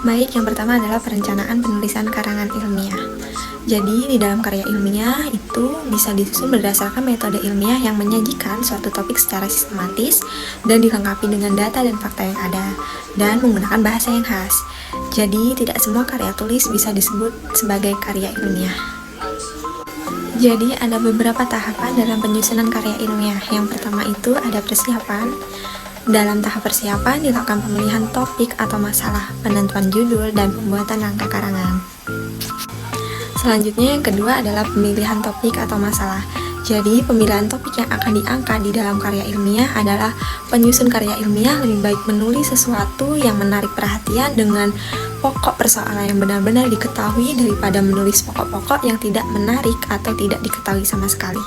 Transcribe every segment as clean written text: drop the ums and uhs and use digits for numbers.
Baik, yang pertama adalah perencanaan penulisan karangan ilmiah. Jadi, di dalam karya ilmiah itu bisa disusun berdasarkan metode ilmiah yang menyajikan suatu topik secara sistematis dan dilengkapi dengan data dan fakta yang ada, dan menggunakan bahasa yang khas. Jadi, tidak semua karya tulis bisa disebut sebagai karya ilmiah. Jadi, ada beberapa tahapan dalam penyusunan karya ilmiah. Yang pertama itu ada persiapan. Dalam tahap persiapan dilakukan pemilihan topik atau masalah, penentuan judul, dan pembuatan rangka karangan. Selanjutnya yang kedua adalah pemilihan topik atau masalah. Jadi pemilihan topik yang akan diangkat di dalam karya ilmiah adalah penyusun karya ilmiah lebih baik menulis sesuatu yang menarik perhatian dengan pokok persoalan yang benar-benar diketahui daripada menulis pokok-pokok yang tidak menarik atau tidak diketahui sama sekali.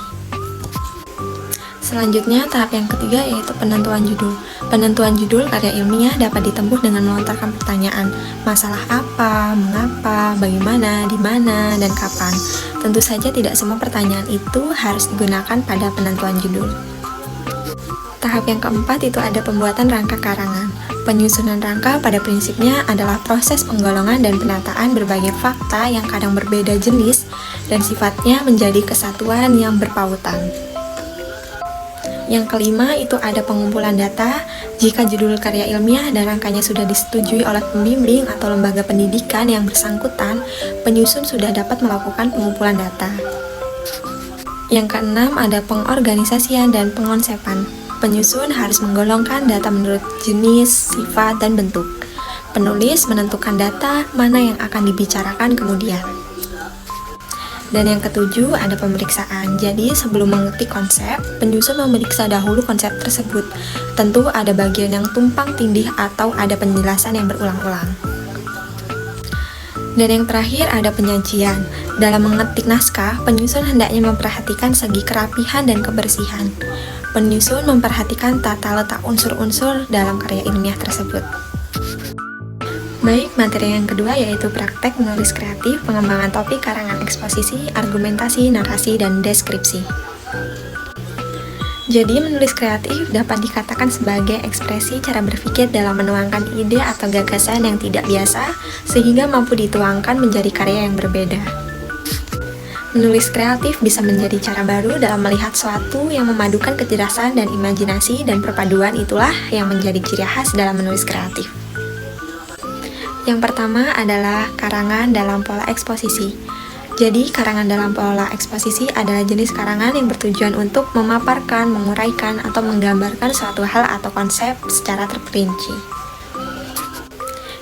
Selanjutnya, tahap yang ketiga yaitu penentuan judul. Penentuan judul karya ilmiah dapat ditempuh dengan melontarkan pertanyaan, masalah apa, mengapa, bagaimana, di mana, dan kapan. Tentu saja tidak semua pertanyaan itu harus digunakan pada penentuan judul. Tahap yang keempat itu ada pembuatan rangka karangan. Penyusunan rangka pada prinsipnya adalah proses penggolongan dan penataan berbagai fakta yang kadang berbeda jenis dan sifatnya menjadi kesatuan yang berpautan. Yang kelima itu ada pengumpulan data. Jika judul karya ilmiah dan rangkanya sudah disetujui oleh pembimbing atau lembaga pendidikan yang bersangkutan, penyusun sudah dapat melakukan pengumpulan data. Yang keenam ada pengorganisasian dan pengonsepan. Penyusun harus menggolongkan data menurut jenis, sifat, dan bentuk. Penulis menentukan data mana yang akan dibicarakan kemudian. Dan yang ketujuh ada pemeriksaan. Jadi sebelum mengetik konsep, penyusun memeriksa dahulu konsep tersebut. Tentu ada bagian yang tumpang tindih atau ada penjelasan yang berulang-ulang. Dan yang terakhir ada penyajian. Dalam mengetik naskah, penyusun hendaknya memperhatikan segi kerapihan dan kebersihan. Penyusun memperhatikan tata letak unsur-unsur dalam karya ilmiah tersebut. Baik, materi yang kedua yaitu praktek menulis kreatif, pengembangan topik, karangan eksposisi, argumentasi, narasi, dan deskripsi. Jadi, menulis kreatif dapat dikatakan sebagai ekspresi cara berpikir dalam menuangkan ide atau gagasan yang tidak biasa, sehingga mampu dituangkan menjadi karya yang berbeda. Menulis kreatif bisa menjadi cara baru dalam melihat sesuatu yang memadukan kecerdasan dan imajinasi, dan perpaduan itulah yang menjadi ciri khas dalam menulis kreatif. Yang pertama adalah karangan dalam pola eksposisi. Jadi, karangan dalam pola eksposisi adalah jenis karangan yang bertujuan untuk memaparkan, menguraikan, atau menggambarkan suatu hal atau konsep secara terperinci.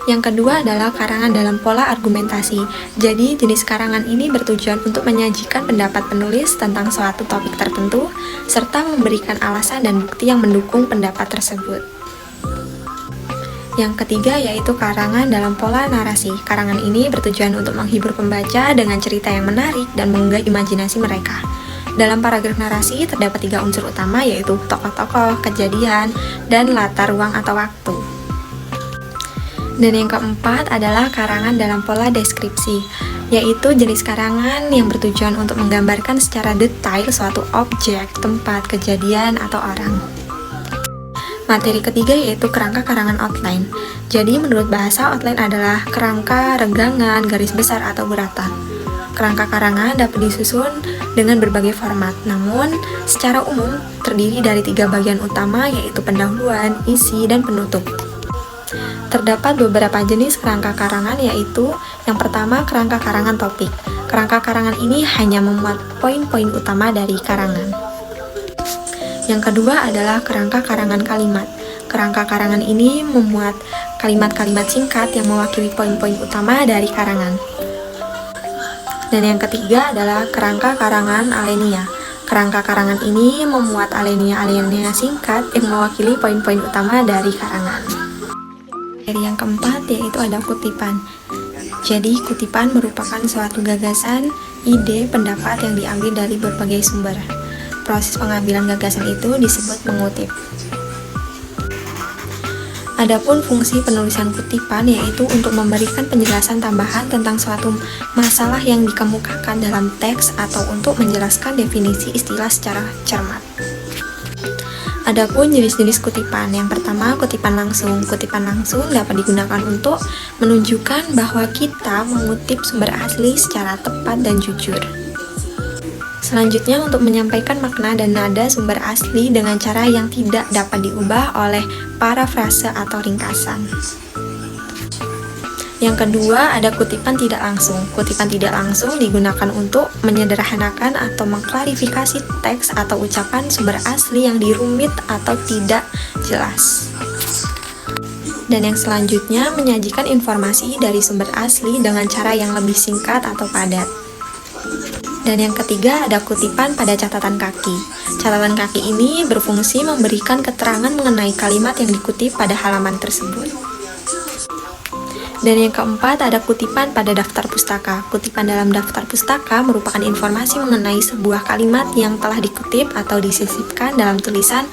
Yang kedua adalah karangan dalam pola argumentasi. Jadi, jenis karangan ini bertujuan untuk menyajikan pendapat penulis tentang suatu topik tertentu, serta memberikan alasan dan bukti yang mendukung pendapat tersebut. Yang ketiga yaitu karangan dalam pola narasi. Karangan ini bertujuan untuk menghibur pembaca dengan cerita yang menarik dan menggugah imajinasi mereka. Dalam paragraf narasi terdapat 3 unsur utama yaitu tokoh-tokoh, kejadian, dan latar ruang atau waktu. Dan yang keempat adalah karangan dalam pola deskripsi, yaitu jenis karangan yang bertujuan untuk menggambarkan secara detail suatu objek, tempat, kejadian, atau orang. Materi ketiga yaitu kerangka karangan outline. Jadi menurut bahasa, outline adalah kerangka, regangan, garis besar, atau guratan. Kerangka karangan dapat disusun dengan berbagai format, namun secara umum terdiri dari 3 bagian utama yaitu pendahuluan, isi, dan penutup. Terdapat beberapa jenis kerangka karangan yaitu yang pertama kerangka karangan topik. Kerangka karangan ini hanya memuat poin-poin utama dari karangan. Yang kedua adalah kerangka karangan kalimat. Kerangka karangan ini memuat kalimat-kalimat singkat yang mewakili poin-poin utama dari karangan. Dan yang ketiga adalah kerangka karangan alinea. Kerangka karangan ini memuat alinea-alinea singkat yang mewakili poin-poin utama dari karangan. Dari yang keempat yaitu ada kutipan. Jadi kutipan merupakan suatu gagasan, ide, pendapat yang diambil dari berbagai sumber. Proses pengambilan gagasan itu disebut mengutip. Adapun fungsi penulisan kutipan yaitu untuk memberikan penjelasan tambahan tentang suatu masalah yang dikemukakan dalam teks atau untuk menjelaskan definisi istilah secara cermat. Adapun jenis-jenis kutipan, yang pertama kutipan langsung. Kutipan langsung dapat digunakan untuk menunjukkan bahwa kita mengutip sumber asli secara tepat dan jujur. Selanjutnya untuk menyampaikan makna dan nada sumber asli dengan cara yang tidak dapat diubah oleh parafrase atau ringkasan. Yang kedua ada kutipan tidak langsung. Kutipan tidak langsung digunakan untuk menyederhanakan atau mengklarifikasi teks atau ucapan sumber asli yang dirumit atau tidak jelas. Dan yang selanjutnya menyajikan informasi dari sumber asli dengan cara yang lebih singkat atau padat. Dan yang ketiga ada kutipan pada catatan kaki. Catatan kaki ini berfungsi memberikan keterangan mengenai kalimat yang dikutip pada halaman tersebut. Dan yang keempat ada kutipan pada daftar pustaka. Kutipan dalam daftar pustaka merupakan informasi mengenai sebuah kalimat yang telah dikutip atau disisipkan dalam tulisan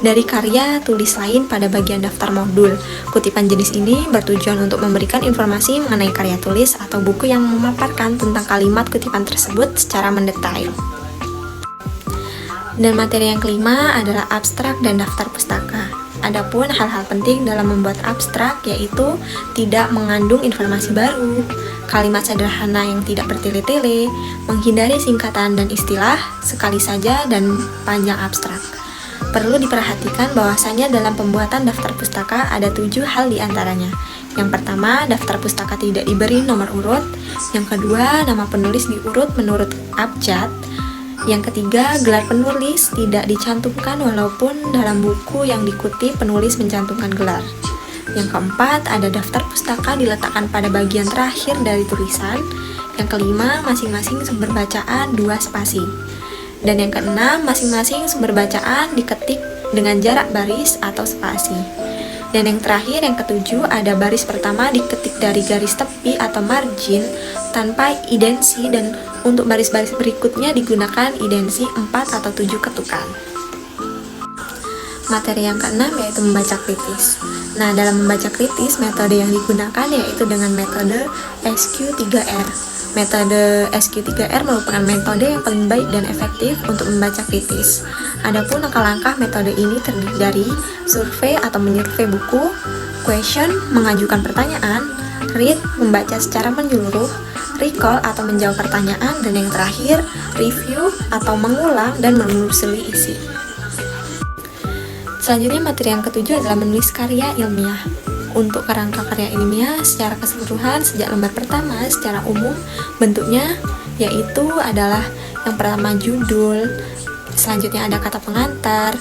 dari karya tulis lain pada bagian daftar modul. Kutipan jenis ini bertujuan untuk memberikan informasi mengenai karya tulis atau buku yang memaparkan tentang kalimat kutipan tersebut secara mendetail. Dan materi yang kelima adalah abstrak dan daftar pustaka. Adapun hal-hal penting dalam membuat abstrak yaitu tidak mengandung informasi baru, kalimat sederhana yang tidak bertele-tele, menghindari singkatan dan istilah sekali saja, dan panjang abstrak. Perlu diperhatikan bahwasanya dalam pembuatan daftar pustaka ada 7 hal diantaranya. Yang pertama, daftar pustaka tidak diberi nomor urut. Yang kedua, nama penulis diurut menurut abjad. Yang ketiga, gelar penulis tidak dicantumkan walaupun dalam buku yang dikutip penulis mencantumkan gelar. Yang keempat, ada daftar pustaka diletakkan pada bagian terakhir dari tulisan. Yang kelima, masing-masing sumber bacaan 2 spasi. Dan yang keenam, masing-masing sumber bacaan diketik dengan jarak baris atau spasi. Dan yang terakhir, yang ketujuh, ada baris pertama diketik dari garis tepi atau margin tanpa idensi, dan untuk baris-baris berikutnya digunakan idensi 4 atau 7 ketukan. Materi yang keenam yaitu membaca kritis. Nah, dalam membaca kritis, metode yang digunakan yaitu dengan metode SQ3R. Metode SQ3R merupakan metode yang paling baik dan efektif untuk membaca kritis. Adapun langkah-langkah metode ini terdiri dari survei atau menyurvei buku, question, mengajukan pertanyaan, read, membaca secara menyeluruh, recall atau menjawab pertanyaan, dan yang terakhir, review atau mengulang dan menelusuri isi. Selanjutnya materi yang ketujuh adalah menulis karya ilmiah. Untuk kerangka karya ilmiah secara keseluruhan sejak lembar pertama secara umum bentuknya yaitu adalah yang pertama judul, selanjutnya ada kata pengantar,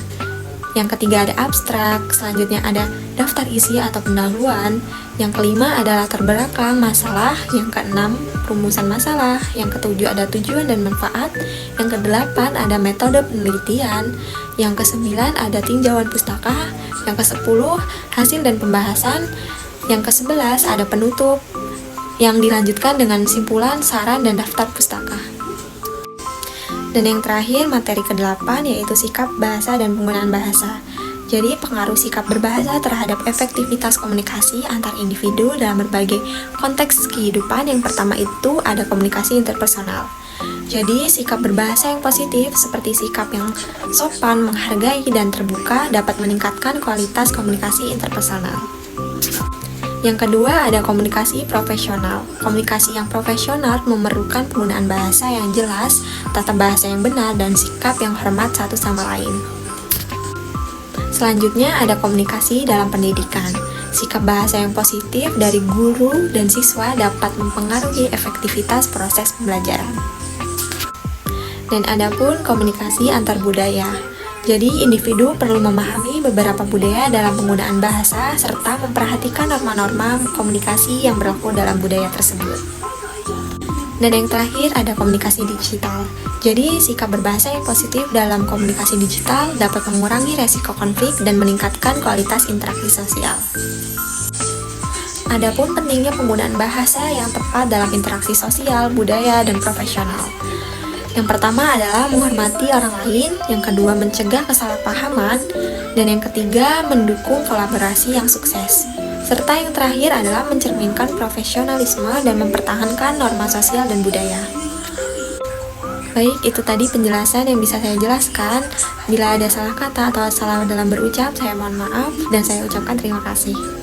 yang ketiga ada abstrak, selanjutnya ada daftar isi atau pendahuluan, yang kelima adalah latar belakang masalah, yang keenam rumusan masalah, yang ketujuh ada tujuan dan manfaat, yang kedelapan ada metode penelitian, yang kesembilan ada tinjauan pustaka, yang ke-10 hasil dan pembahasan, yang ke-11 ada penutup, yang dilanjutkan dengan simpulan, saran, dan daftar pustaka. Dan yang terakhir materi ke-8 yaitu sikap bahasa dan penggunaan bahasa. Jadi pengaruh sikap berbahasa terhadap efektivitas komunikasi antar individu dalam berbagai konteks kehidupan. Yang pertama itu ada komunikasi interpersonal. Jadi sikap berbahasa yang positif seperti sikap yang sopan, menghargai, dan terbuka dapat meningkatkan kualitas komunikasi interpersonal. Yang kedua ada komunikasi profesional. Komunikasi yang profesional memerlukan penggunaan bahasa yang jelas, tata bahasa yang benar, dan sikap yang hormat satu sama lain. Selanjutnya ada komunikasi dalam pendidikan. Sikap bahasa yang positif dari guru dan siswa dapat mempengaruhi efektivitas proses pembelajaran. Dan adapun komunikasi antar budaya. Jadi individu perlu memahami beberapa budaya dalam penggunaan bahasa serta memperhatikan norma-norma komunikasi yang berlaku dalam budaya tersebut. Dan yang terakhir ada komunikasi digital. Jadi sikap berbahasa yang positif dalam komunikasi digital dapat mengurangi resiko konflik dan meningkatkan kualitas interaksi sosial. Adapun pentingnya penggunaan bahasa yang tepat dalam interaksi sosial, budaya, dan profesional. Yang pertama adalah menghormati orang lain, yang kedua mencegah kesalahpahaman, dan yang ketiga mendukung kolaborasi yang sukses. Serta yang terakhir adalah mencerminkan profesionalisme dan mempertahankan norma sosial dan budaya. Baik, itu tadi penjelasan yang bisa saya jelaskan. Bila ada salah kata atau salah dalam berucap, saya mohon maaf dan saya ucapkan terima kasih.